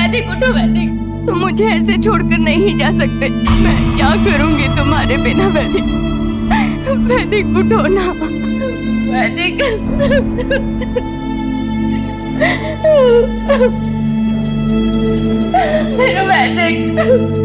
वैदिक उठो वैदिक। तुम मुझे ऐसे छोड़कर नहीं जा सकते। मैं क्या करूंगी तुम्हारे बिना वैदिक। वैदिक उठो ना वैदिक। मेरा वैदिक।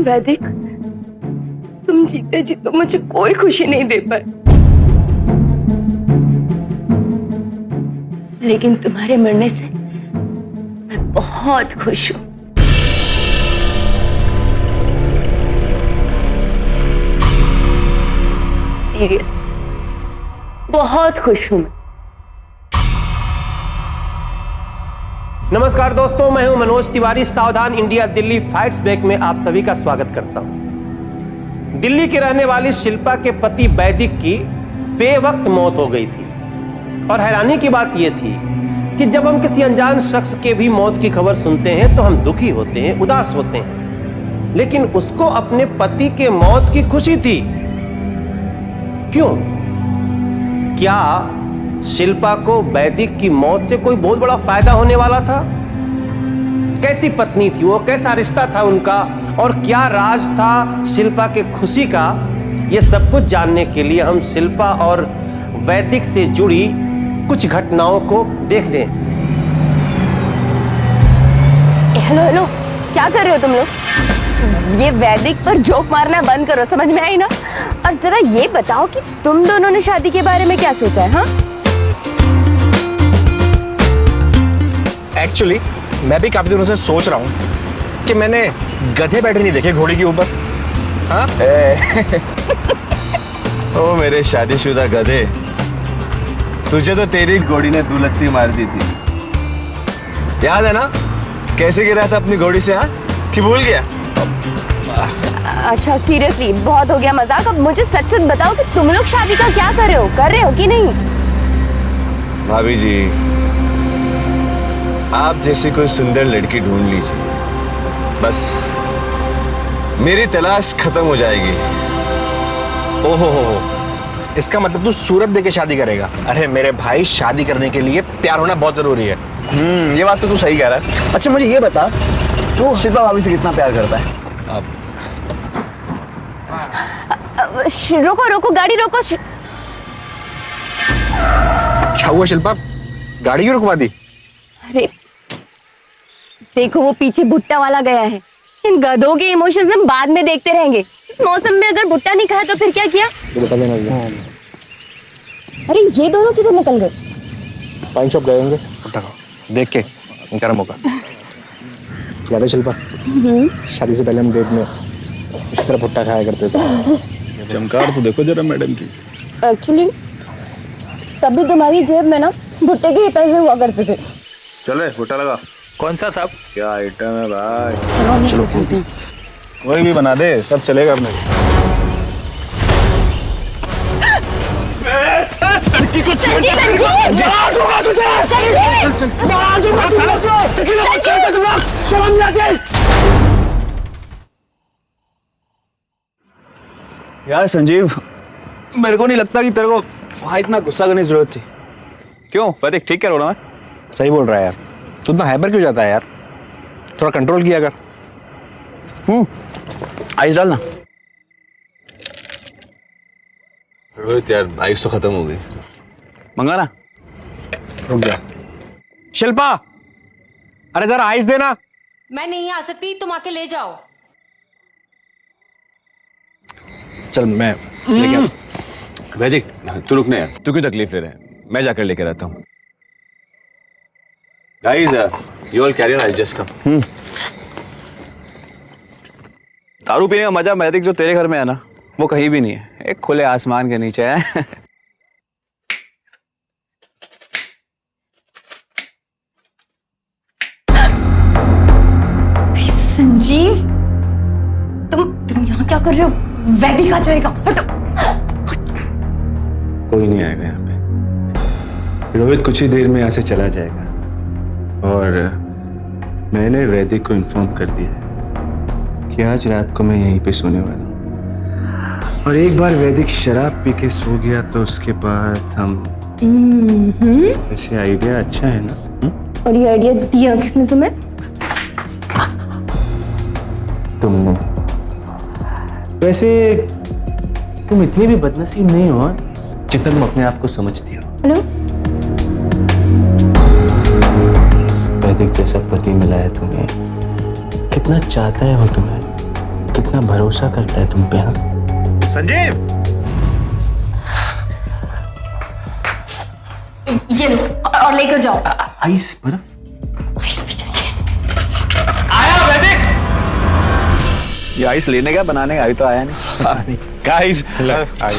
वैदिक, तुम जीते जी तो मुझे कोई खुशी नहीं दे पाए, लेकिन तुम्हारे मरने से मैं बहुत खुश हूं। सीरियस, बहुत खुश हूं मैं। नमस्कार दोस्तों, मैं हूं मनोज तिवारी। सावधान इंडिया दिल्ली फाइट्स बैक में आप सभी का स्वागत करता हूं। दिल्ली की रहने वाली शिल्पा के पति वैदिक की बेवक्त मौत हो गई थी और हैरानी की बात यह थी कि जब हम किसी अनजान शख्स के भी मौत की खबर सुनते हैं तो हम दुखी होते हैं, उदास होते हैं, लेकिन उसको अपने पति के मौत की खुशी थी। क्यों? क्या शिल्पा को वैदिक की मौत से कोई बहुत बड़ा फायदा होने वाला था? कैसी पत्नी थी वो, कैसा रिश्ता था उनका और क्या राज था शिल्पा के खुशी का? ये सब कुछ जानने के लिए हम शिल्पा और वैदिक से जुड़ी कुछ घटनाओं को देख दें। हेलो हेलो, क्या कर रहे हो तुम लोग? ये वैदिक पर जोक मारना बंद करो, समझ में आई ना? और जरा ये बताओ कि तुम दोनों ने शादी के बारे में क्या सोचा है? हाँ, एक्चुअली मैं भी काफी दिनों से सोच रहा हूँ कि मैंने गधे बैठे नहीं देखे घोड़ी के ऊपर। हाँ? ओ मेरे शादीशुदा गधे, तुझे तो तेरी घोड़ी ने दुलत्ती मार दी थी, याद है ना? कैसे गिरा था अपनी घोड़ी से? हाँ, कि भूल गया? अच्छा सीरियसली बहुत हो गया मजाक। अब मुझे सच सच बताओ कि तुम लोग शादी का क्या कर रहे हो कि नहीं? भाभी जी, आप जैसी कोई सुंदर लड़की ढूंढ लीजिए, बस मेरी तलाश खत्म हो जाएगी। ओहो हो, इसका मतलब तू सूरत देके शादी करेगा? अरे मेरे भाई, शादी करने के लिए प्यार होना बहुत जरूरी है। ये बात तो तू सही कह रहा है। अच्छा मुझे ये बता, तू शिल्पा भाभी से कितना प्यार करता है? रोको रोको, गाड़ी रोको। क्या हुआ शिल्पा, गाड़ी क्यों रुकवा दी? अरे देखो, वो पीछे भुट्टा वाला गया है। इन गधों के इमोशंस हम बाद में देखते रहेंगे। इस मौसम में अगर भुट्टा नहीं खाया तो फिर क्या किया? अरे ये दोनों किधर निकल गए? वाइन शॉप गए होंगे भुट्टा खाओ देख के, इनका मौका। याद है शिल्पा, शादी से पहले हम डेट में इस तरह भुट्टा खाया करते थे। चमकार तो देखो जरा मैडम की। एक्चुअली तभी तुम्हारी जेब में ना भुट्टे के ही पैसे हुआ करते थे। चले भुट्टा लगा। कौन सा साहब? क्या आइटम है भाई? चलो कोई भी बना दे, सब चलेगा अपने। लड़की को छोड़ यार संजीव, मेरे को नहीं लगता कि तेरे को वहां इतना गुस्सा करने की जरूरत थी। क्यों वैदिक, ठीक कह रहा हूं मैं? सही बोल रहा है यार। तू इतना हाइपर क्यों जाता है यार? थोड़ा कंट्रोल किया कर। आइस डालना। रोहित यार, आइस तो खत्म हो गई, मंगाना। रुक जा। शिल्पा, अरे जरा आइस देना। मैं नहीं आ सकती, तुम आके ले जाओ। चल मैं लेके आता। वैदिक तू रुकने यार, तू क्यों तकलीफ ले रहा है, मैं जाकर लेकर आता हूँ। Guys you all carry on, I just come. दारू पीने का मजा वैदिक जो तेरे घर में है ना, वो कहीं भी नहीं है। एक खुले आसमान के नीचे है। संजीव, तुम यहाँ क्या कर रहे हो? वैदिक आ जाएगा, हटो। कोई नहीं आएगा यहाँ पे, रोहित कुछ ही देर में यहाँ से चला जाएगा और मैंने वैदिक को इन्फॉर्म कर दिया है कि आज रात को मैं यहीं पे सोने वाला हूँ। और एक बार वैदिक शराब पी के सो गया तो उसके बाद हम वैसे आइडिया अच्छा है ना? और ये आइडिया दिया किसने तुम्हें? तुमने। वैसे तुम इतनी भी बदनसीब नहीं हो जितना तुम अपने आप को समझती हो। हेलो, वैदिक जैसा पति मिला है तुम्हें, कितना चाहता है वो तुम्हें, कितना भरोसा करता है तुम पे। हाँ संजीव, ये लो और लेकर जाओ। आइस बर्फ। आइस भी चाहिए। आया वैदिक। ये आइस लेने का, बनाने का अभी तो आया नहीं। Guys I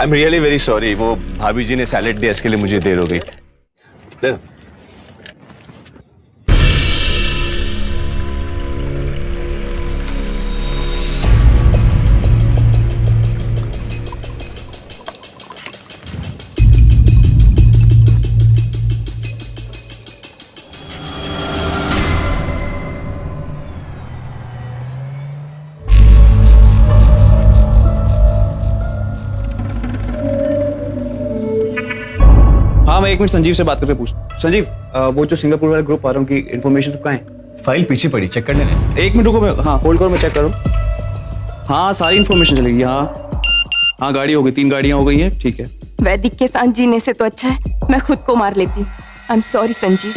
am really very sorry, वो भाभी जी ने सैलेड दिया, इसके लिए मुझे देर हो गई। ले लो। हाँ, मैं 1 मिनट संजीव से बात करके पूछ। संजीव, वो जो सिंगापुर वाला ग्रुप आ रहा है, उनकी इन्फॉर्मेशन सब कहाँ है? फाइल पीछे पड़ी, चेक करने दें। 1 मिनट रुको, मैं हाँ होल्ड करो, मैं चेक करूँ। हाँ, सारी इन्फॉर्मेशन चलेगी। हाँ, गाड़ी हो गई, 3 गाड़ियाँ हो गई हैं, ठीक है। वैदिक के साथ जीने से तो अच्छा है मैं खुद को मार लेती हूँ। I am sorry Sanjeev.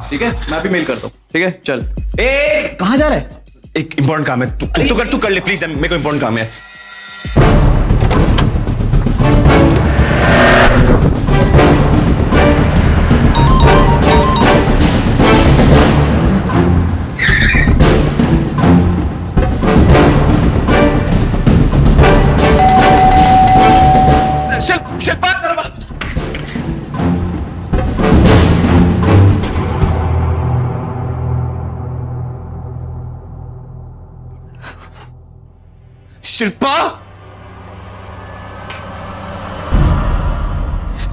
ठीक है, मैं भी मेल करता हूँ। ठीक है, चल। ए, कहाँ जा रहा है? एक इंपॉर्टेंट काम है, तू कर ले प्लीज, मेरे को इंपॉर्टेंट काम है। शिल्पा, शिल्पा,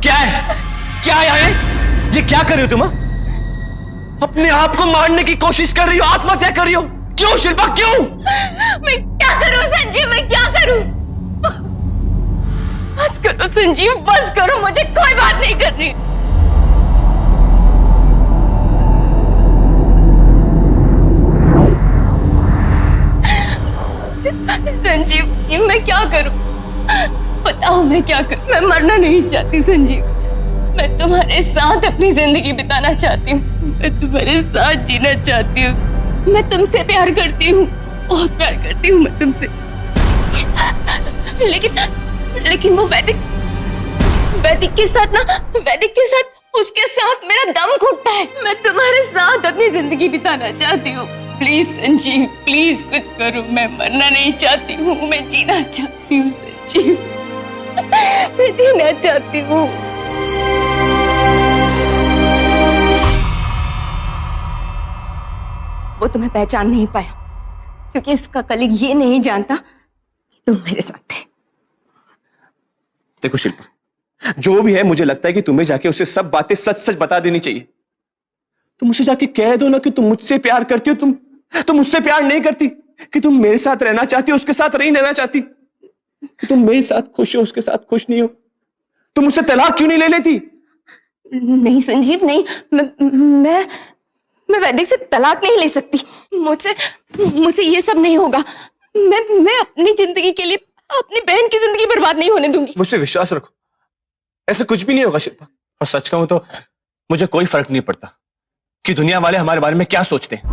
क्या है? क्या है ये क्या कर रही हो तुम? अपने आप को मारने की कोशिश कर रही हो, आत्महत्या कर रही हो, क्यों शिल्पा, क्यों? मैं क्या करूं संजीव, मैं क्या करूं? बस करो संजीव, बस करो, मुझे कोई बात नहीं करनी। संजीव, ये मैं क्या करूं? बताओ मैं क्या करूं? मैं मरना नहीं चाहती संजीव, मैं तुम्हारे साथ अपनी जिंदगी बिताना चाहती हूँ, मैं तुम्हारे साथ जीना चाहती हूँ। मैं तुमसे प्यार करती हूँ, बहुत प्यार करती हूँ मैं तुमसे। लेकिन वो वैदिक के साथ ना, वैदिक के साथ, उसके साथ मेरा दम घुटता है। मैं तुम्हारे साथ अपनी जिंदगी बिताना चाहती हूँ। प्लीज संजीव, प्लीज कुछ करो, मैं मरना नहीं चाहती हूँ, मैं जीना चाहती हूँ संजीव, मैं जीना चाहती हूँ। वो तुम्हें पहचान नहीं पाया क्योंकि इसका कलीग ये नहीं जानता कि तुम मेरे साथ थे। देखो शिल्पा, जो भी है, मुझे लगता है कि तुम्हें जाके उसे सब बातें सच सच बता देनी चाहिए। तुम उसे जाके कह दो ना कि तुम मुझसे प्यार करती हो, तुम मुझसे प्यार नहीं करती, कि तुम मेरे साथ रहना चाहती हो, उसके साथ नहीं रहना चाहती, कि तुम मेरे साथ खुश हो, उसके साथ खुश नहीं हो। तुम उससे तलाक क्यों नहीं ले लेती? नहीं संजीव, नहीं, मैं वैदिक से तलाक नहीं ले सकती। मुझसे ये सब नहीं होगा। मैं अपनी जिंदगी के लिए अपनी बहन की जिंदगी बर्बाद नहीं होने दूंगी। मुझसे विश्वास रखो, ऐसा कुछ भी नहीं होगा शिल्पा। और सच कहूं तो मुझे कोई फर्क नहीं पड़ता कि दुनिया वाले हमारे बारे में क्या सोचते हैं।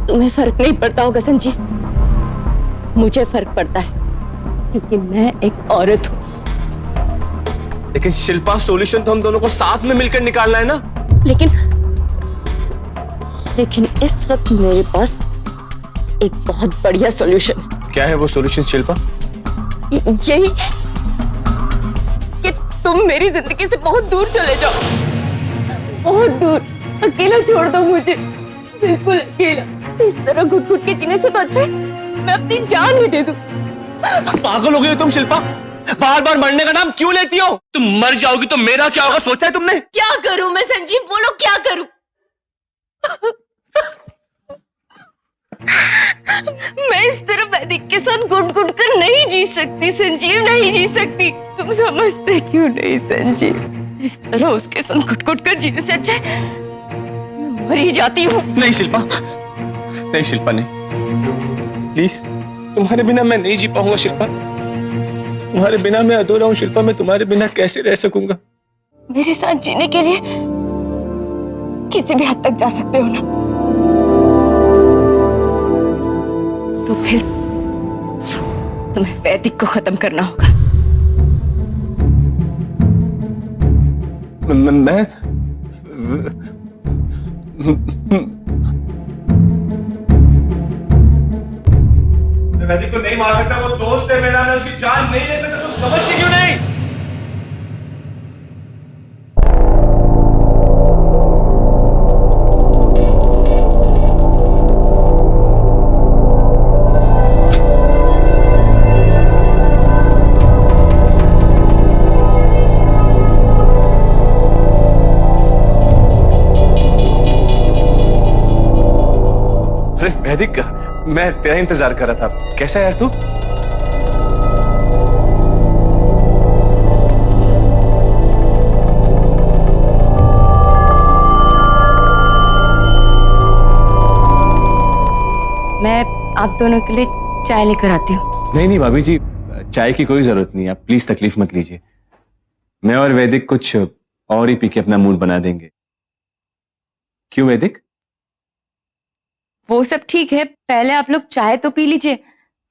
तुम्हें फर्क नहीं पड़ता होगा संजीव, मुझे फर्क पड़ता है क्योंकि मैं एक औरत हूं। लेकिन शिल्पा, सॉल्यूशन तो हम दोनों को साथ में मिलकर निकालना है ना। लेकिन इस वक्त मेरे पास एक बहुत बढ़िया सॉल्यूशन है। क्या है वो सॉल्यूशन शिल्पा? यही कि तुम मेरी जिंदगी से बहुत दूर चले जाओ, बहुत दूर। अकेला छोड़ दो मुझे, बिल्कुल अकेला। इस तरह घुट घुट के जीने से तो अच्छा है मैं अपनी जान ही दे दूं। पागल हो गई हो तुम शिल्पा? बार बार मरने का नाम क्यों लेती हो? तुम मर जाओगी तो मेरा क्या होगा, सोचा है तुमने? क्या करूं मैं संजीव, बोलो क्या करूं? मैं इस तरह वैदिक के साथ घुट घुट कर नहीं जी सकती संजीव, नहीं जी सकती। तुम समझते क्यों नहीं संजीव? इस तरह उसके साथ घुट घुट कर जीने से अच्छा है मैं मर ही जाती हूँ। नहीं शिल्पा, नहीं शिल्पा, नहीं, प्लीज। तुम्हारे बिना मैं नहीं जी पाऊंगा शिल्पा। तुम्हारे बिना मैं अधूरा हूं शिल्पा। मैं तुम्हारे बिना कैसे रह सकूंगा? मेरे साथ जीने के लिए किसी भी हद तक जा सकते हो ना, तो फिर तुम्हें वैदिक को खत्म करना होगा। मैं वैदिक को नहीं मार सकता, वो दोस्त है मेरा, मैं उसकी जान नहीं ले सकता। तुम समझती क्यों नहीं? अरे वैदिक, मैं तेरा इंतजार कर रहा था। कैसा है यार तू? मैं आप दोनों के लिए चाय लेकर आती हूँ। नहीं नहीं भाभी जी, चाय की कोई जरूरत नहीं, आप प्लीज तकलीफ मत लीजिए। मैं और वैदिक कुछ और ही पी के अपना मूड बना देंगे। क्यों वैदिक? वो सब ठीक है, पहले आप लोग चाय तो पी लीजिए,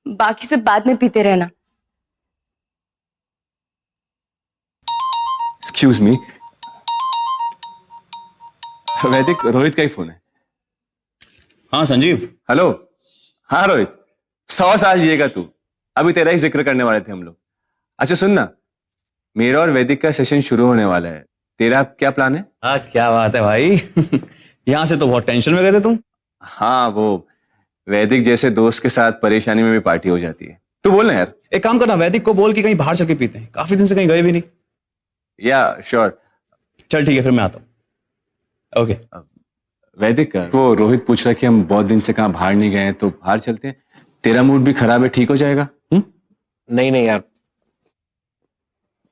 बाकी सब बाद में पीते रहना। एक्सक्यूज मी वैदिक, रोहित का ही फोन है। हाँ संजीव। हेलो। हाँ रोहित, 100 साल जिएगा तू। अभी तेरा ही जिक्र करने वाले थे हम लोग। अच्छा सुन ना, मेरा और वैदिक का सेशन शुरू होने वाला है। तेरा क्या प्लान है? हाँ क्या बात है भाई। यहाँ से तो बहुत टेंशन में गए थे तुम। हाँ, वो वैदिक जैसे दोस्त के साथ परेशानी में भी पार्टी हो जाती है। तू बोल ना यार। एक काम करना, वैदिक को बोल कि कहीं बाहर चल के पीते हैं, काफी दिन से कहीं गए भी नहीं। या श्योर। चल ठीक है, फिर मैं आता हूँ। ओके। वैदिक, वो रोहित पूछ रहा कि हम बहुत दिन से कहाँ बाहर नहीं गए हैं, तो बाहर चलते हैं। तेरा मूड भी खराब है, ठीक हो जाएगा। नहीं नहीं यार,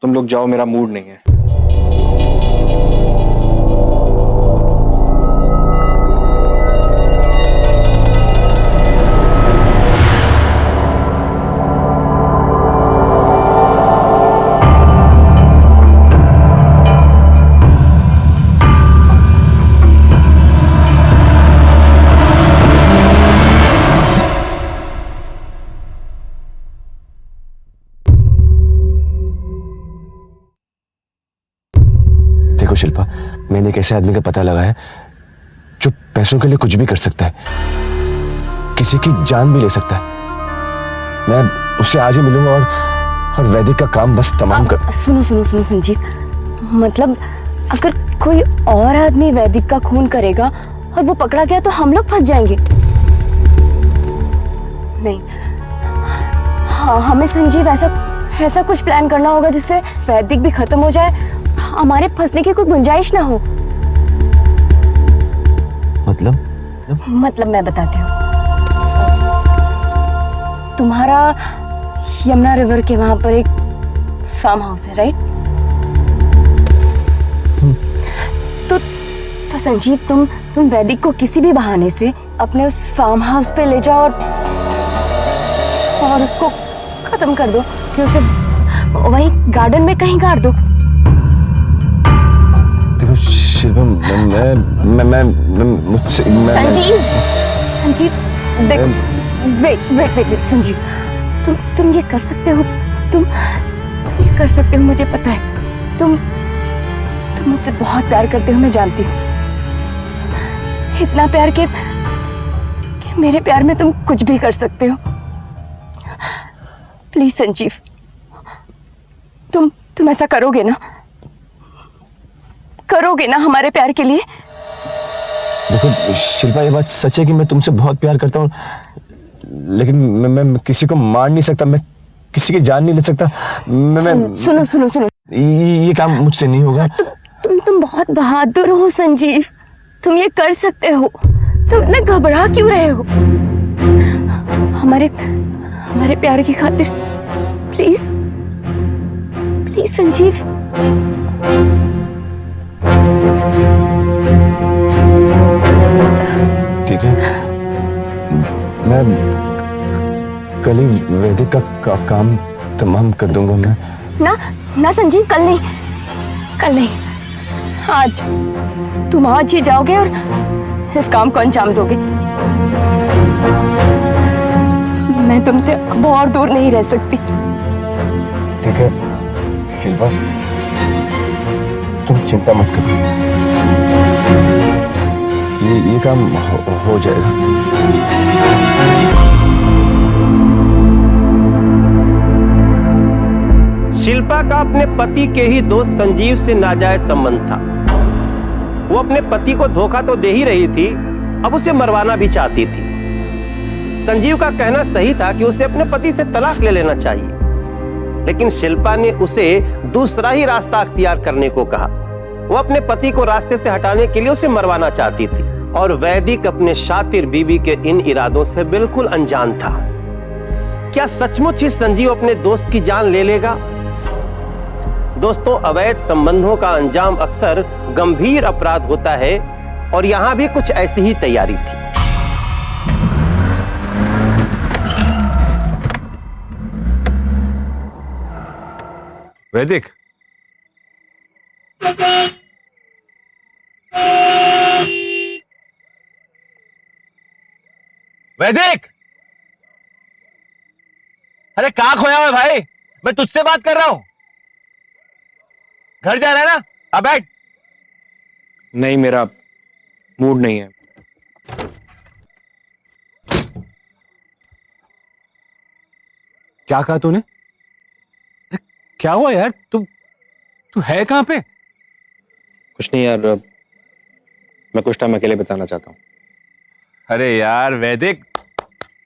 तुम लोग जाओ, मेरा मूड नहीं है। देखो शिल्पा, मैंने एक ऐसे आदमी का पता लगा है जो पैसों के लिए कुछ भी कर सकता है, किसी की जान भी ले सकता है। मैं उससे आज ही मिलूंगा और वैदिक का काम बस तमाम कर। सुनो सुनो सुनो संजीव, मतलब अगर कोई और आदमी वैदिक का खून करेगा और वो पकड़ा गया तो हम लोग फंस जाएंगे। नहीं, हाँ हमें संजीव ऐसा कुछ प्लान करना होगा जिससे वैदिक भी खत्म हो जाए, हमारे फंसने की कोई गुंजाइश ना हो। मतलब मैं बताती हूँ। तुम्हारा यमुना रिवर के वहां पर एक फार्म हाउस है, राइट? तो संजीव, तुम वैदिक को किसी भी बहाने से अपने उस फार्म हाउस पे ले जाओ और उसको खत्म कर दो, कि उसे वही गार्डन में कहीं गाड़ दो। मैं मुझसे संजीव, संजीव देख, wait wait wait wait Sanjeev, तुम ये कर सकते हो, तुम ये कर सकते हो, मुझे पता है। तुम मुझसे बहुत प्यार करते हो, मैं जानती हूँ। इतना प्यार कि मेरे प्यार में तुम कुछ भी कर सकते हो। प्लीज संजीव, तुम ऐसा करोगे ना? करोगे ना हमारे प्यार के लिए? देखो शिल्पा, ये बात सच है कि मैं तुमसे बहुत प्यार करता हूँ, लेकिन मैं किसी को मार नहीं सकता, मैं किसी की जान नहीं ले सकता। सुनो सुनो सुनो, ये काम मुझसे नहीं होगा। तुम बहुत बहादुर हो संजीव, तुम ये कर सकते हो। तुम इतना घबरा क्यों रहे हो? हमारे प्यार की खातिर प्लीज प्लीज संजीव। ठीक है, मैं कल ही वैदिक का काम तमाम कर दूंगा। मैं ना संजीव, कल नहीं, कल नहीं, आज। तुम आज ही जाओगे और इस काम को अंजाम दोगे। मैं तुमसे अब और दूर नहीं रह सकती। ठीक है शिल्पा, तुम चिंता मत करो, ये काम हो जाएगा। शिल्पा का अपने पति के ही दोस्त संजीव से नाजायज संबंध था। वो अपने पति को धोखा तो दे ही रही थी, अब उसे मरवाना भी चाहती थी। संजीव का कहना सही था कि उसे अपने पति से तलाक ले लेना चाहिए, लेकिन शिल्पा ने उसे दूसरा ही रास्ता अख्तियार करने को कहा। वो अपने पति को रास्ते से हटाने के लिए उसे मरवाना चाहती थी, और वैदिक अपने शातिर बीबी के इन इरादों से बिल्कुल अनजान था। क्या सचमुच ही संजीव अपने दोस्त की जान ले लेगा? दोस्तों, अवैध संबंधों का अंजाम अक्सर गंभीर अपराध होता है, और यहां भी कुछ ऐसी ही तैयारी थी। वैदिक, वैदिक, अरे कहाँ खोया हुआ है भाई? मैं तुझसे बात कर रहा हूं। घर जा रहा है ना? अब बैठ। नहीं, मेरा मूड नहीं है। क्या कहा तूने? क्या हुआ यार? तू है कहां पे? कुछ नहीं यार, मैं कुछ टाइम अकेले बिताना चाहता हूँ। अरे यार वैदिक,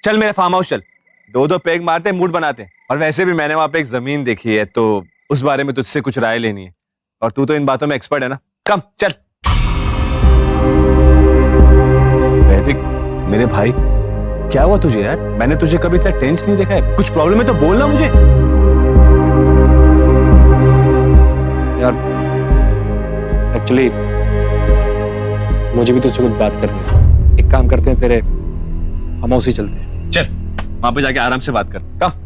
चल मेरे फार्म हाउस चल, दो पेग मारते मूड बनाते। और वैसे भी मैंने वहां पे एक जमीन देखी है, तो उस बारे में तुझसे कुछ राय लेनी है, और तू तो इन बातों में एक्सपर्ट है ना। कम चल। वैदिक मेरे भाई, क्या हुआ तुझे यार? मैंने तुझे कभी इतना टेंस नहीं देखा है। कुछ प्रॉब्लम है तो बोलना मुझे। यार एक्चुअली मुझे भी तुझसे कुछ बात करनी है। एक काम करते हैं, तेरे फार्म हाउस ही चलते हैं। चल वहां पे जाके आराम से बात कर। कम।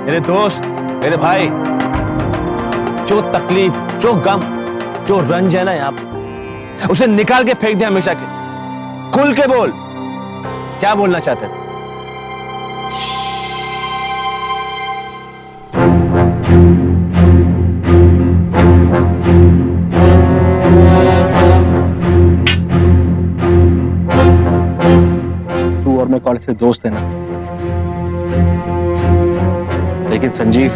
मेरे दोस्त, मेरे भाई, जो तकलीफ, जो गम, जो रंज है ना यहाँ पे, उसे निकाल के फेंक दे हमेशा के। खुल के बोल, क्या बोलना चाहते हैं? तू और मैं कॉलेज के दोस्त हैं ना, लेकिन संजीव,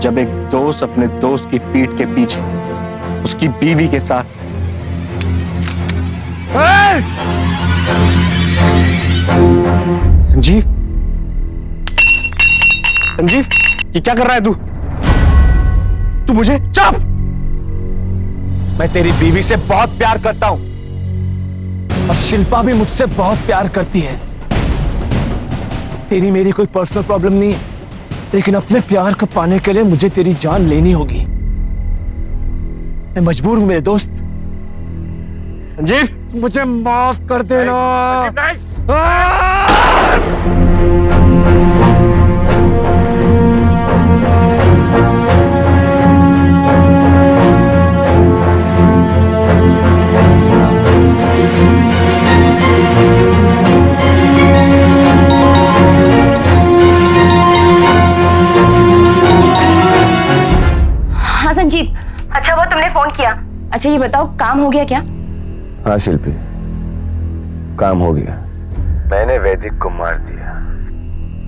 जब एक दोस्त अपने दोस्त की पीठ के पीछे उस की बीवी के साथ। संजीव, संजीव, ये क्या कर रहा है तू? तू मुझे चुप! मैं तेरी बीवी से बहुत प्यार करता हूं और शिल्पा भी मुझसे बहुत प्यार करती है। तेरी मेरी कोई पर्सनल प्रॉब्लम नहीं है, लेकिन अपने प्यार को पाने के लिए मुझे तेरी जान लेनी होगी। मैं मजबूर हूं मेरे दोस्त। संजीव, मुझे माफ कर देना। हाँ संजीव, अच्छा वो तुमने फोन किया। अच्छा ये बताओ, काम हो गया क्या? हाँ शिल्पी, काम हो गया। मैंने वैदिक को मार दिया।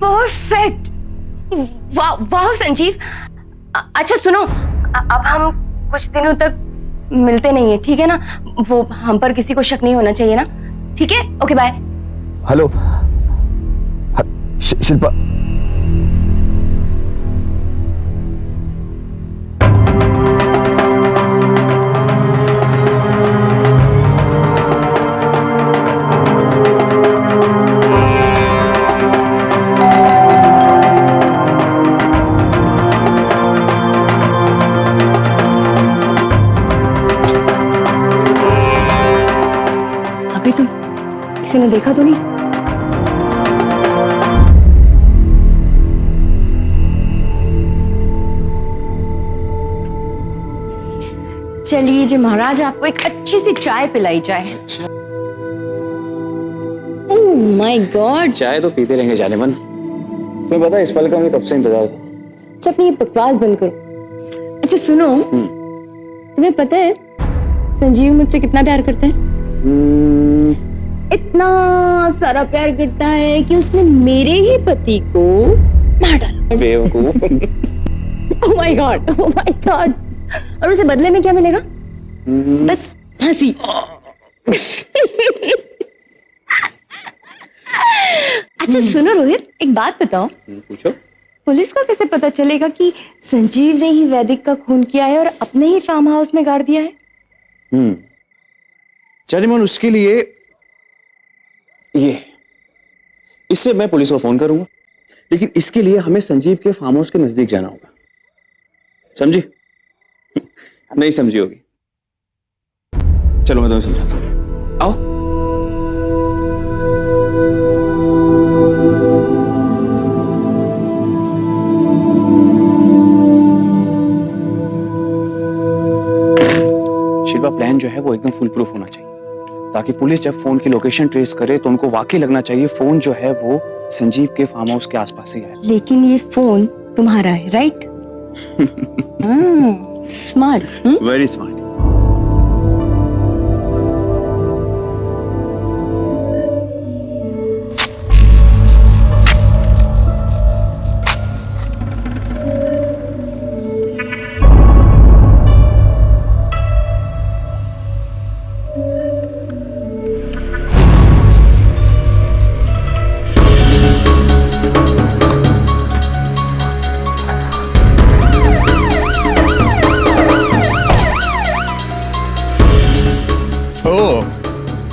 परफेक्ट, वाह वाह संजीव। अच्छा सुनो, अब हम कुछ दिनों तक मिलते नहीं है, ठीक है ना? वो हम पर किसी को शक नहीं होना चाहिए ना? ठीक है, ओके बाय। हेलो शिल्पा, अभी तुम किसी ने देखा तो नहीं? चलिए जी महाराज, आपको एक अच्छी सी चाय पिलाई जाए। ओह माय गॉड, चाय तो पीते रहेंगे जाने मन। तुम्हें पता है इस पल का मुझे कब से इंतजार था। अच्छा अपनी ये बकवास बंद करो। अच्छा सुनो, तुम्हें पता है संजीव मुझसे कितना प्यार करता है? इतना सारा प्यार करता है कि उसने मेरे ही पति को मार डाला। बेवकूफ। Oh my God, oh my God. और उसे बदले में क्या मिलेगा? बस फांसी। अच्छा सुनो रोहित, एक बात बताओ। पूछो। पुलिस को कैसे पता चलेगा कि संजीव ने ही वैदिक का खून किया है और अपने ही फार्म हाउस में गाड़ दिया है? चलिए मन, उसके लिए इससे मैं पुलिस को फोन करूंगा, लेकिन इसके लिए हमें संजीव के फार्म हाउस के नजदीक जाना होगा। समझी? नहीं समझी होगी। चलो मैं तुम्हें समझाता हूं, आओ। शिल्पा, प्लान जो है वो एकदम फुल प्रूफ होना चाहिए, ताकि पुलिस जब फोन की लोकेशन ट्रेस करे तो उनको वाकई लगना चाहिए फोन जो है वो संजीव के फार्म हाउस के आसपास ही है। लेकिन ये फोन तुम्हारा है, राइट? स्मार्ट। Very smart.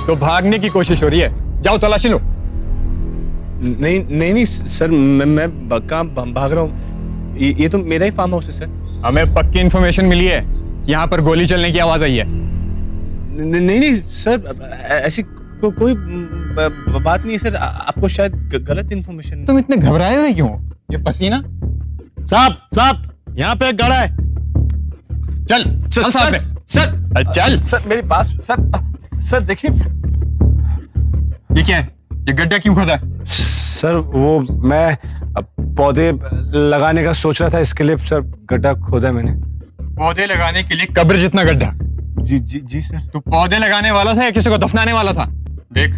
तो भागने की कोशिश हो रही है, जाओ तलाशी लो। नहीं सर, मैं कहाँ भाग रहा हूँ? ये तो मेरा ही फार्म हाउस है सर। हमें पक्की इन्फॉर्मेशन मिली है, यहाँ पर गोली चलने की आवाज आई है। नहीं सर, ऐसी कोई बात नहीं है सर। आपको शायद गलत इन्फॉर्मेशन। तुम इतने घबराए हुए क्यों? ये पसीना। साहब यहाँ पे एक गाड़ा है, चल चल साहब में। सर चल सर, मेरी बात सर देखिए। ये क्या है? ये गड्ढा क्यों खोदा है? सर वो मैं पौधे लगाने का सोच रहा था, इसके लिए सर गड्ढा खोदा है मैंने। पौधे लगाने के लिए कब्र जितना गड्ढा? जी सर। तू पौधे लगाने वाला था या किसी को दफनाने वाला था? देख,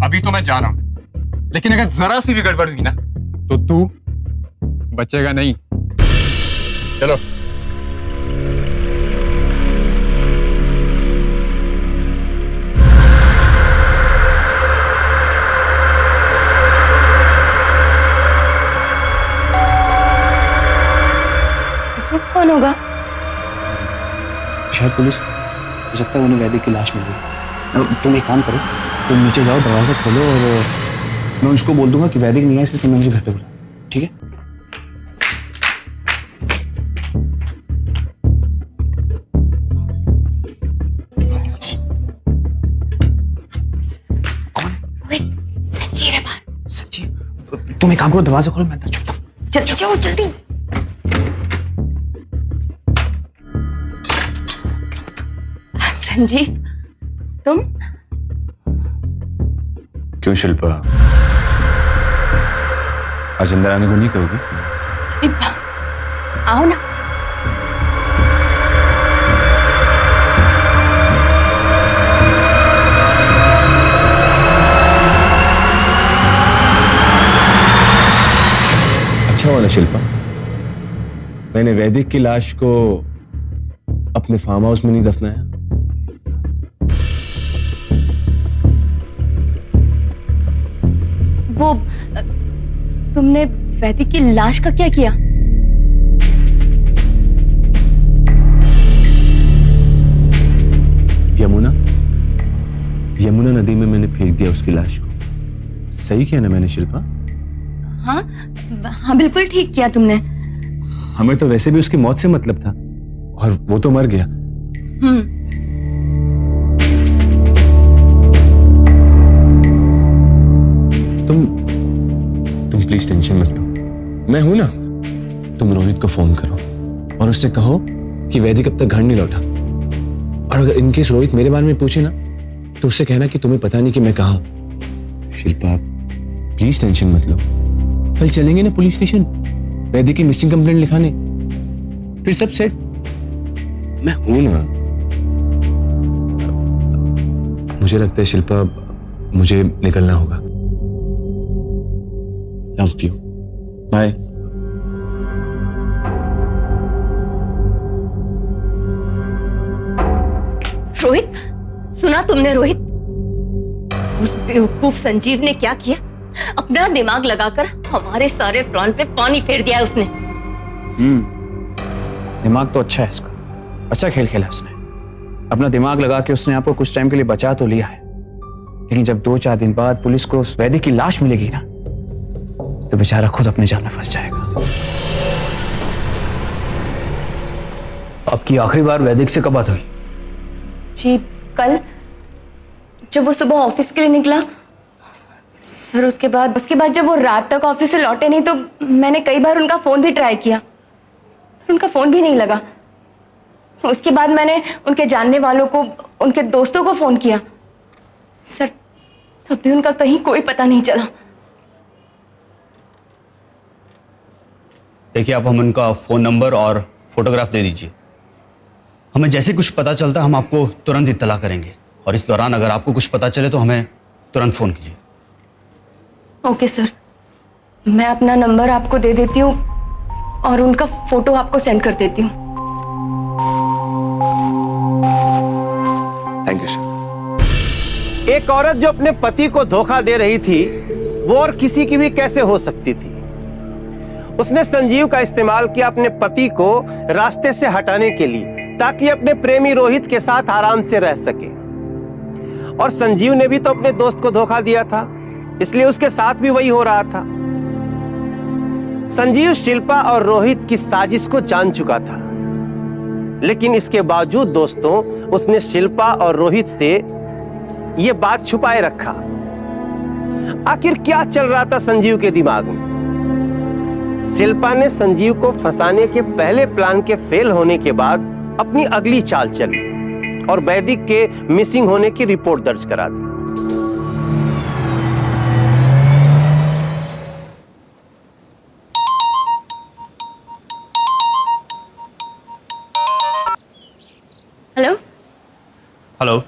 अभी तो मैं जा रहा हूं, लेकिन अगर जरा सी भी गड़बड़ हुई ना तो तू बचेगा नहीं। चलो। शायद पुलिस, हो सकता है उन्हें वैदिक की लाश मिल गई। अब तुम एक काम करो, तुम नीचे जाओ, दरवाजा खोलो और मैं उसको बोल दूंगा कि वैदिक नहीं है, इसलिए तुमने मुझे घर पे बुलाया, ठीक है? संजीव है बाहर। संजीव, तुम एक काम करो, दरवाजा खोलो, मैं अंदर छुपता हूँ। जल्दी जाओ जल्दी। संजीव, तुम? क्यों शिल्पा, आज अंदर आने को नहीं कहोगी? आओ ना। अच्छा हुआ ना शिल्पा, मैंने वैदिक की लाश को अपने फार्म हाउस में नहीं दफनाया। वो तुमने वैदिक की लाश का क्या किया? यमुना नदी में मैंने फेंक दिया उसकी लाश को। सही किया ना मैंने शिल्पा? हाँ हाँ, बिल्कुल ठीक किया तुमने। हमें तो वैसे भी उसकी मौत से मतलब था, और वो तो मर गया। तुम प्लीज टेंशन मत लो, मैं हूं ना। तुम रोहित को फोन करो और उससे कहो कि वैदिक अब तक घर नहीं लौटा, और अगर इनकेस रोहित मेरे बारे में पूछे ना तो उससे कहना कि तुम्हें पता नहीं कि मैं कहां हूं। शिल्पा प्लीज टेंशन मत लो, कल चलेंगे ना पुलिस स्टेशन वैदिक की मिसिंग कंप्लेंट लिखाने, फिर सब सेट। मैं हूं ना। मुझे लगता है शिल्पा मुझे निकलना होगा। Love you, bye. रोहित, सुना तुमने रोहित? उस बेवकूफ संजीव ने क्या किया? अपना दिमाग लगाकर हमारे सारे प्लान पे पानी फेर दिया है उसने। दिमाग तो अच्छा है इसका, अच्छा खेल खेला उसने। अपना दिमाग लगा के उसने आपको कुछ टाइम के लिए बचा तो लिया है, लेकिन जब 2-4 दिन बाद पुलिस को उस वैदिक की लाश मिलेगी ना, तो बेचारा खुद अपने जाल में फंस जाएगा। आपकी आखिरी बार वैदिक से कब बात हुई? जी कल, जब वो सुबह ऑफिस के लिए निकला सर। उसके बाद जब वो रात तक ऑफिस से लौटे नहीं, तो मैंने कई बार उनका फोन भी ट्राई किया, उनका फोन भी नहीं लगा। उसके बाद मैंने उनके जानने वालों को, उनके दोस्तों को फोन किया सर, तब भी उनका कहीं कोई पता नहीं चला। देखिए, आप हम उनका फोन नंबर और फोटोग्राफ दे दीजिए। हमें जैसे कुछ पता चलता हम आपको तुरंत इत्तला करेंगे, और इस दौरान अगर आपको कुछ पता चले तो हमें तुरंत फोन कीजिए। ओके सर, मैं अपना नंबर आपको दे देती हूँ और उनका फोटो आपको सेंड कर देती हूँ। Thank you sir. एक औरत जो अपने पति को धोखा दे रही थी, वो और किसी की भी कैसे हो सकती थी? उसने संजीव का इस्तेमाल किया अपने पति को रास्ते से हटाने के लिए, ताकि अपने प्रेमी रोहित के साथ आराम से रह सके। और संजीव ने भी तो अपने दोस्त को धोखा दिया था, इसलिए उसके साथ भी वही हो रहा था। संजीव शिल्पा और रोहित की साजिश को जान चुका था, लेकिन इसके बावजूद दोस्तों, उसने शिल्पा और रोहित से यह बात छुपाए रखा। आखिर क्या चल रहा था संजीव के दिमाग में? शिल्पा ने संजीव को फंसाने के पहले प्लान के फेल होने के बाद अपनी अगली चाल चली और वैदिक के मिसिंग होने की रिपोर्ट दर्ज करा दी। हेलो हेलो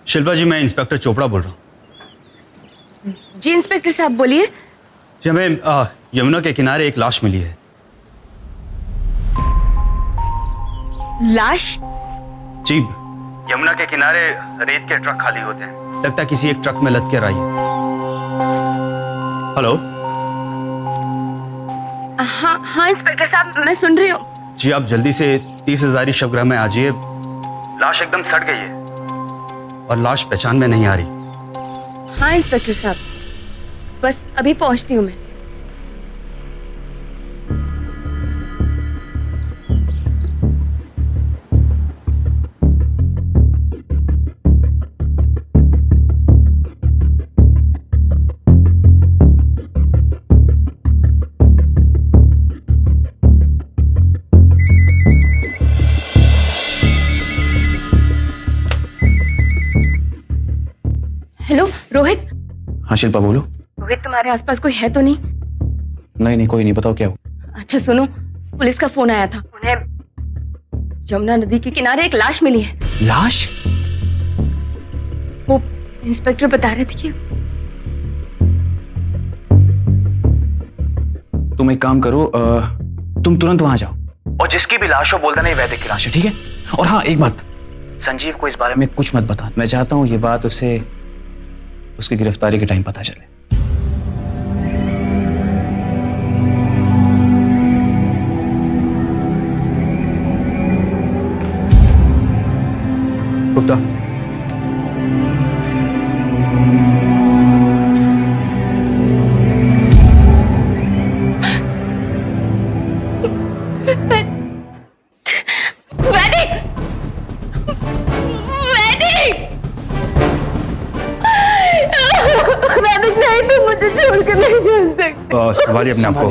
शिल्पा जी, मैं इंस्पेक्टर चोपड़ा बोल रहा हूँ। जी इंस्पेक्टर साहब बोलिए। जी, हमें यमुना के किनारे एक लाश मिली है। लाश? जी, यमुना के किनारे रेत के ट्रक खाली होते हैं, लगता है किसी एक ट्रक में लद कर आई है। हेलो। हाँ हाँ इंस्पेक्टर साहब, मैं सुन रही हूँ। जी, आप जल्दी से 30 हजारी शवगृह में आ जाइए, लाश एकदम सड़ गई है और लाश पहचान में नहीं आ रही। हाँ इंस्पेक्टर साहब, बस अभी पहुंचती हूँ मैं। हेलो रोहित। हाँ शिल्पा बोलो। रोहित, तुम्हारे आसपास कोई है तो नहीं? नहीं कोई नहीं, बताओ क्या हो। अच्छा सुनो, पुलिस का फोन आया था। उन्हें जमुना नदी के किनारे एक लाश मिली है। लाश? वो इंस्पेक्टर बता रहे थे कि तुम एक काम करो, तुम तुरंत वहां जाओ और जिसकी भी लाश हो बोल देना ये वैदिक की लाश है, ठीक है? और हाँ एक बात, संजीव को इस बारे में कुछ मत बता। मैं चाहता हूँ ये बात उसे उसकी गिरफ्तारी के टाइम पता चले। गुप्ता, वैदिक! वैदिक! वैदिक नहीं, तुम मुझे छोड़कर नहीं जा सकते। संभालिए अपने आप को,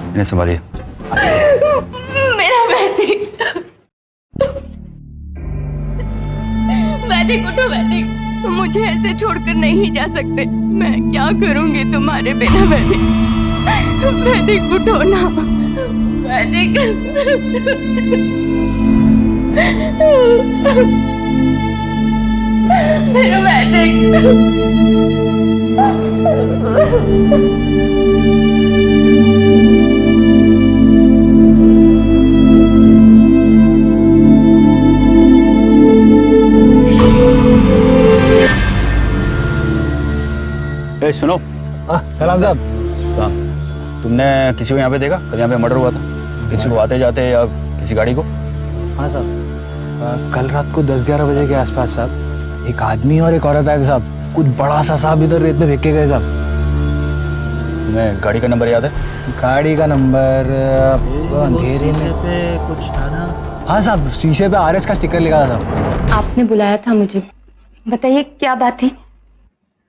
इन्हें संभालिए। मेरा वैदिक! वैदिक उठो वैदिक, तुम मुझे ऐसे छोड़कर नहीं जा सकते। मैं क्या करूंगी तुम्हारे बिना वैदिक? वैदिक उठो ना वैदिक। मेरा वैदिक। ए सुनो। सलाम साहब। सलाम। तुमने किसी को यहाँ पे देखा? कल यहाँ पे मर्डर हुआ था, किसी को आते जाते या किसी गाड़ी को? हाँ साहब, कल रात को 10-11 बजे के आसपास साहब एक आदमी और एक औरत आए थे साहब। कुछ बड़ा सा साहब इधर रेत में फेंक के गए साहब। तुम्हें गाड़ी का नंबर याद है? गाड़ी का नंबर अंधेरे में पे कुछ था ना? हाँ साहब, शीशे पे RS का स्टिकर लगा था साहब। आपने बुलाया था मुझे, बताइए क्या बात थी?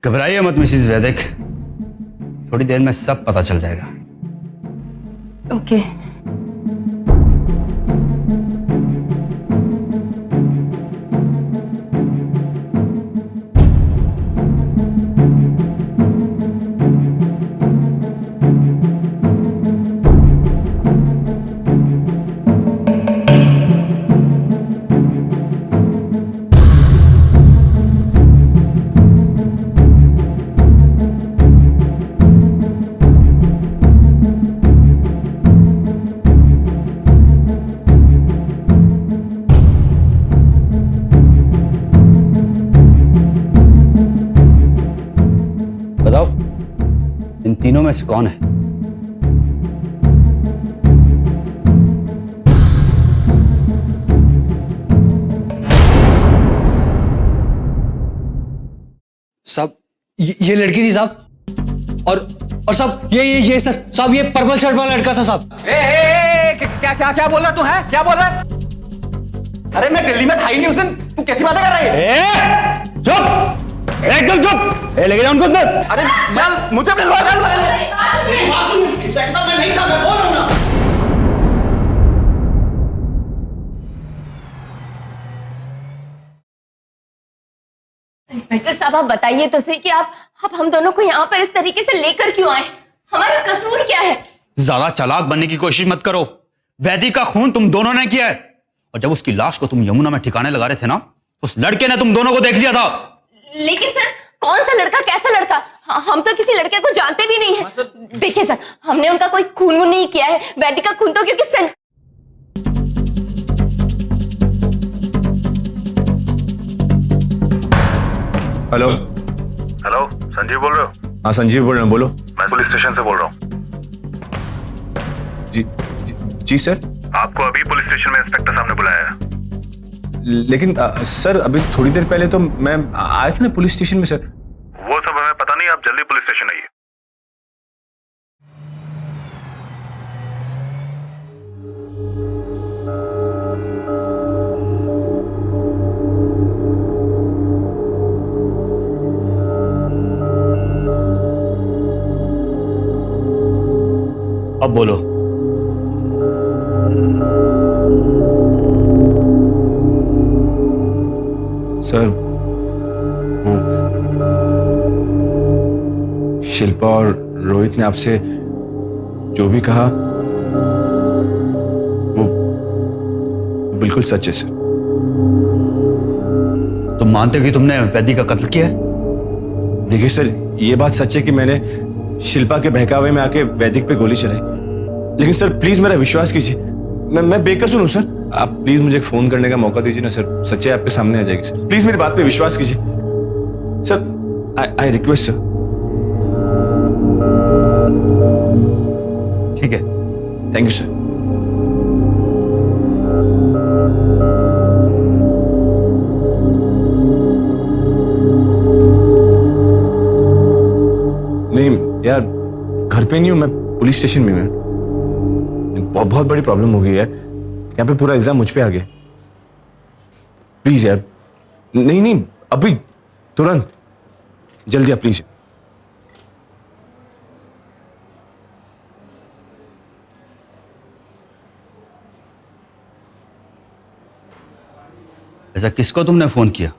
घबराइए मत मिसेस वैदिक, थोड़ी देर में सब पता चल जाएगा। ओके। बताओ, इन तीनों में से कौन है? साहब ये लड़की थी साहब, और साहब ये सर साहब ये पर्पल शर्ट वाला लड़का था साहब। क्या बोल रहा तू है? क्या बोल रहा? अरे मैं दिल्ली में था ही नहीं उस दिन, तू कैसी बातें कर रही है? चुप, एकदम चुप। लेके जाओ उनको अंदर। अरे चल, मुझे मिलवा चल। मैं नहीं था, मैं बोल रहा हूं ना। इंस्पेक्टर साहब आप बताइए तो सही कि आप हम दोनों को यहाँ पर इस तरीके से लेकर क्यों आए? हमारा कसूर क्या है? ज्यादा चालाक बनने की कोशिश मत करो। वैदिक का खून तुम दोनों ने किया है, और जब उसकी लाश को तुम यमुना में ठिकाने लगा रहे थे ना, उस लड़के ने तुम दोनों को देख लिया था। लेकिन सर, कौन सा लड़का, कैसा लड़का? हम तो किसी लड़के को जानते भी नहीं है। देखिए सर, हमने उनका कोई खून वून नहीं किया है। वैदिक का खून तो क्योंकि हेलो हेलो, संजीव बोल रहे हो? हाँ संजीव बोल रहा हूँ, बोलो। मैं पुलिस स्टेशन से बोल रहा हूँ। जी सर। आपको अभी पुलिस स्टेशन में इंस्पेक्टर साहब ने बुलाया है। लेकिन सर अभी थोड़ी देर पहले तो मैं आया था ना पुलिस स्टेशन में सर। वो सब हमें पता नहीं, आप जल्दी पुलिस स्टेशन आइए। अब बोलो। सर वो शिल्पा और रोहित ने आपसे जो भी कहा वो बिल्कुल सच है सर। तुम मानते हो कि तुमने वैदिक का कत्ल किया है? देखिए सर, ये बात सच है कि मैंने शिल्पा के बहकावे में आके वैदिक पे गोली चलाई, लेकिन सर प्लीज मेरा विश्वास कीजिए, मैं बेकसूर हूं सर। आप प्लीज मुझे एक फोन करने का मौका दीजिए ना सर, सच्चाई आपके सामने आ जाएगी सर। प्लीज मेरी बात पे विश्वास कीजिए सर, आई रिक्वेस्ट सर। ठीक है, थैंक यू सर। नहीं यार, घर पे नहीं हूं मैं, पुलिस स्टेशन में हूं। बहुत बड़ी प्रॉब्लम हो गई यार, यहाँ पे पूरा एग्जाम मुझ पे आ गया। प्लीज यार, नहीं अभी तुरंत जल्दी आप प्लीज। ऐसा किसको तुमने फोन किया?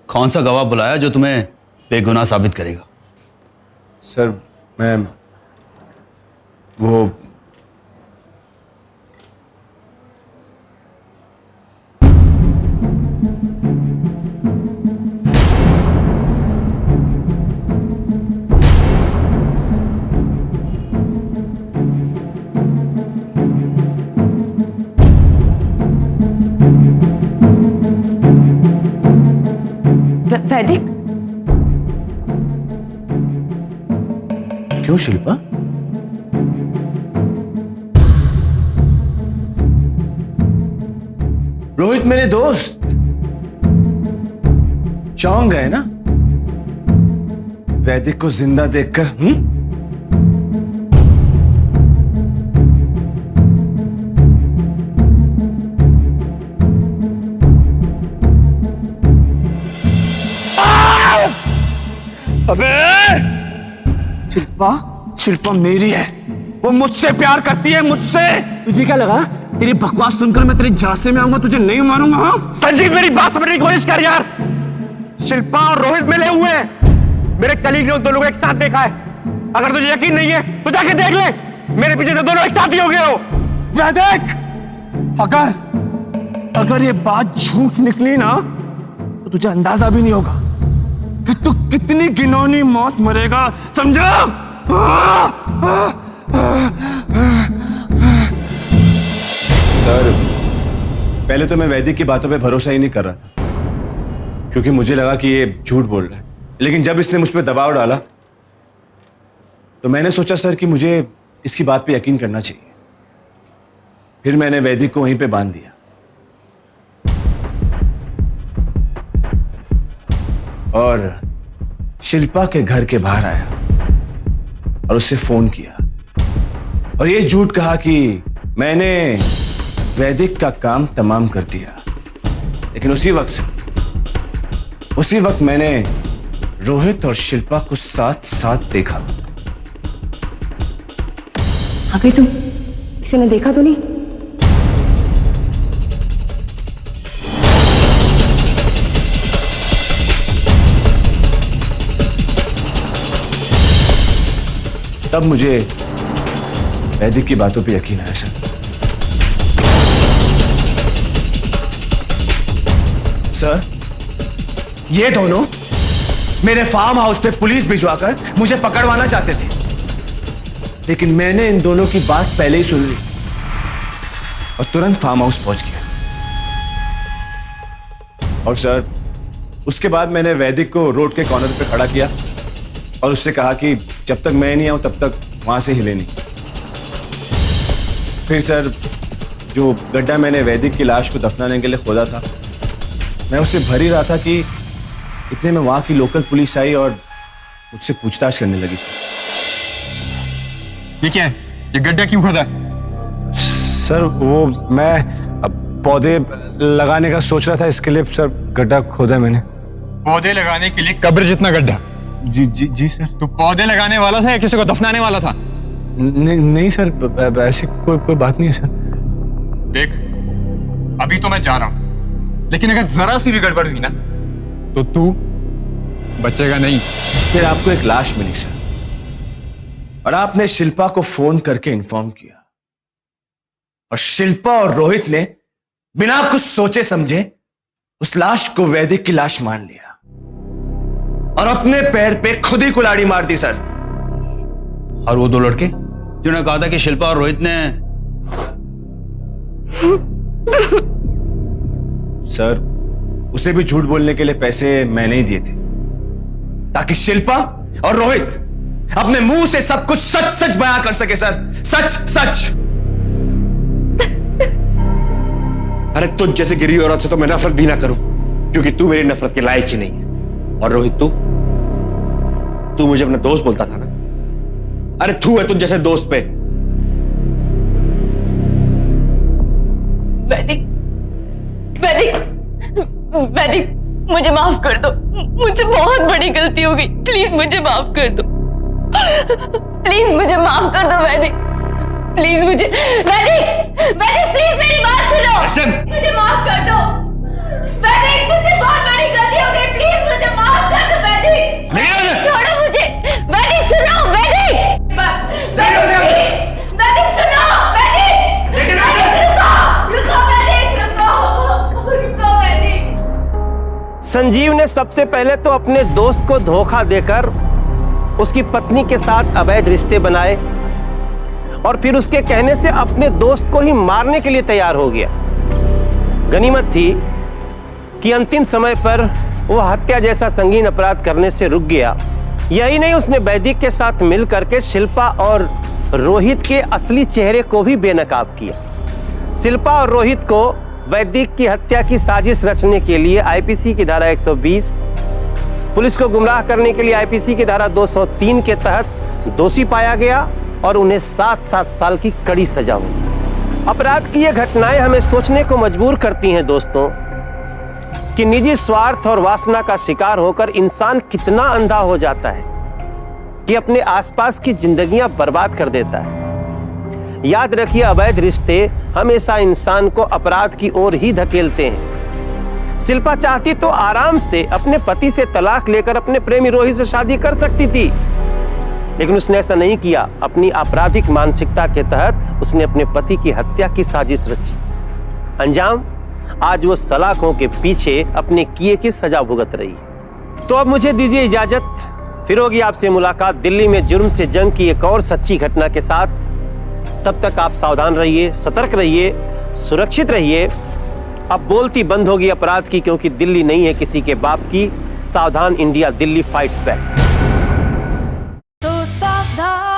कौन सा गवाह बुलाया जो तुम्हें बेगुनाह साबित करेगा? सर मैं वो वैदिक, क्यों शिल्पा? रोहित मेरे दोस्त चौंक गए ना वैदिक को जिंदा देखकर? अबे शिल्पा मेरी है, वो मुझसे प्यार करती है, मुझसे। तुझे क्या लगा तेरी बकवास सुनकर मैं तेरी झांसे में आऊंगा, तुझे नहीं मारूंगा? हाँ संजीव, मेरी बात समझने की कोशिश कर यार। शिल्पा और रोहित मिले हुए हैं, मेरे कलीग ने उन दोनों को एक साथ देखा है। अगर तुझे यकीन नहीं है तो जाके देख ले, मेरे पीछे से दोनों एक साथ ही हो गए हो। वैदिक, अगर ये बात झूठ निकली ना तो तुझे अंदाजा भी नहीं होगा कि तू कितनी घिनौनी मौत मरेगा, समझा? सर पहले तो मैं वैदिक की बातों पे भरोसा ही नहीं कर रहा था, क्योंकि मुझे लगा कि ये झूठ बोल रहा है। लेकिन जब इसने मुझ पे दबाव डाला तो मैंने सोचा सर कि मुझे इसकी बात पे यकीन करना चाहिए। फिर मैंने वैदिक को वहीं पे बांध दिया और शिल्पा के घर के बाहर आया और उससे फोन किया और ये झूठ कहा कि मैंने वैदिक का काम तमाम कर दिया। लेकिन उसी वक्त मैंने रोहित और शिल्पा को साथ साथ देखा। अभी तुम किसी ने देखा तो नहीं? तब मुझे वैदिक की बातों पे यकीन आया सर, ये दोनों मेरे फार्म हाउस पे पुलिस भिजवाकर मुझे पकड़वाना चाहते थे, लेकिन मैंने इन दोनों की बात पहले ही सुन ली और तुरंत फार्म हाउस पहुंच गया। और सर उसके बाद मैंने वैदिक को रोड के कॉर्नर पे खड़ा किया और उससे कहा कि जब तक मैं नहीं आऊं तब तक वहां से हिले नहीं। फिर सर जो गड्ढा मैंने वैदिक की लाश को दफनाने के लिए खोदा था, मैं उसे भर ही रहा था कि इतने में वहां की लोकल पुलिस आई और मुझसे पूछताछ करने लगी। ये क्या है? ये गड्ढा क्यों खोदा? सर वो मैं पौधे लगाने का सोच रहा था, इसके लिए सर गड्ढा खोदा मैंने। पौधे लगाने के लिए कब्र जितना गड्ढा? जी जी जी सर। तू पौधे लगाने वाला था या किसी को दफनाने वाला था? नहीं सर, ऐसी कोई बात नहीं है सर। देख, अभी तो मैं जा रहा हूं, लेकिन अगर जरा सी भी गड़बड़ हुई ना तो तू बचेगा नहीं। फिर आपको एक लाश मिली सर, और आपने शिल्पा को फोन करके इन्फॉर्म किया, और शिल्पा और रोहित ने बिना कुछ सोचे समझे उस लाश को वैदिक की लाश मान लिया और अपने पैर पे खुद ही कुल्हाड़ी मार दी सर। और वो दो लड़के जिन्होंने कहा था कि शिल्पा और रोहित ने सर, उसे भी झूठ बोलने के लिए पैसे मैंने ही दिए थे, ताकि शिल्पा और रोहित अपने मुंह से सब कुछ सच सच बयां कर सके सर। सच सच। अरे तुझ जैसे गिरी औरत से तो मैं नफरत भी ना करूं, क्योंकि तू मेरी नफरत के लायक ही नहीं है। और रोहित, तू मुझे अपना दोस्त बोलता था ना? अरे तू है तुझ जैसे दोस्त पे। वैदिक, वैदिक, वैदिक, मुझे माफ कर दो। मुझसे बहुत बड़ी गलती हो गई। प्लीज मुझे माफ कर दो। प्लीज मुझे माफ कर दो वैदिक। प्लीज मुझे, वैदिक, वैदिक प्लीज मेरी बात सुनो। मुझे माफ कर दो वैदिक, मुझसे बहुत बड़ी गलती हो गई। प्लीज मुझे माफ कर दो वैदिक। छोड़ो मुझे वैदिक, सुनो वैदिक, वैदिक सुनो वैदिक, रुको वैदिक, रुको वैदिक। संजीव ने सबसे पहले तो अपने दोस्त को धोखा देकर उसकी पत्नी के साथ अवैध रिश्ते बनाए, और फिर उसके कहने से अपने दोस्त को ही मारने के लिए तैयार हो गया। गनीमत थी कि अंतिम समय पर वो हत्या जैसा संगीन अपराध करने से रुक गया। यही नहीं, उसने वैदिक के साथ मिल करके शिल्पा और रोहित के असली चेहरे को भी बेनकाब किया। शिल्पा और रोहित को वैदिक की हत्या की साजिश रचने के लिए आईपीसी की धारा 120, पुलिस को गुमराह करने के लिए आईपीसी की धारा 203 के तहत दोषी पाया गया और उन्हें 7-7 साल की कड़ी सजा हुई। अपराध की ये घटनाएं हमें सोचने को मजबूर करती हैं दोस्तों, कि निजी स्वार्थ और वासना का शिकार होकर इंसान कितना अंधा हो जाता है कि अपने आसपास की जिंदगियां बर्बाद कर देता है। याद रखिए, अवैध रिश्ते हमेशा इंसान को अपराध की ओर ही धकेलते हैं। शिल्पा चाहती तो आराम से अपने पति से तलाक लेकर अपने प्रेमी रोहित से शादी कर सकती थी, लेकिन उसने ऐसा नहीं किया। अपनी आपराधिक मानसिकता के तहत उसने अपने पति की हत्या की साजिश रची। अंजाम, आज वो सलाखों के पीछे अपने किए की सजा भुगत रही है। तो अब मुझे दीजिए इजाजत, फिर होगी आपसे मुलाकात दिल्ली में जुर्म से जंग की एक और सच्ची घटना के साथ। तब तक आप सावधान रहिए, सतर्क रहिए, सुरक्षित रहिए। अब बोलती बंद होगी अपराध की, क्योंकि दिल्ली नहीं है किसी के बाप की। सावधान इंडिया, दिल्ली फाइट्स बैक। तो सावधान।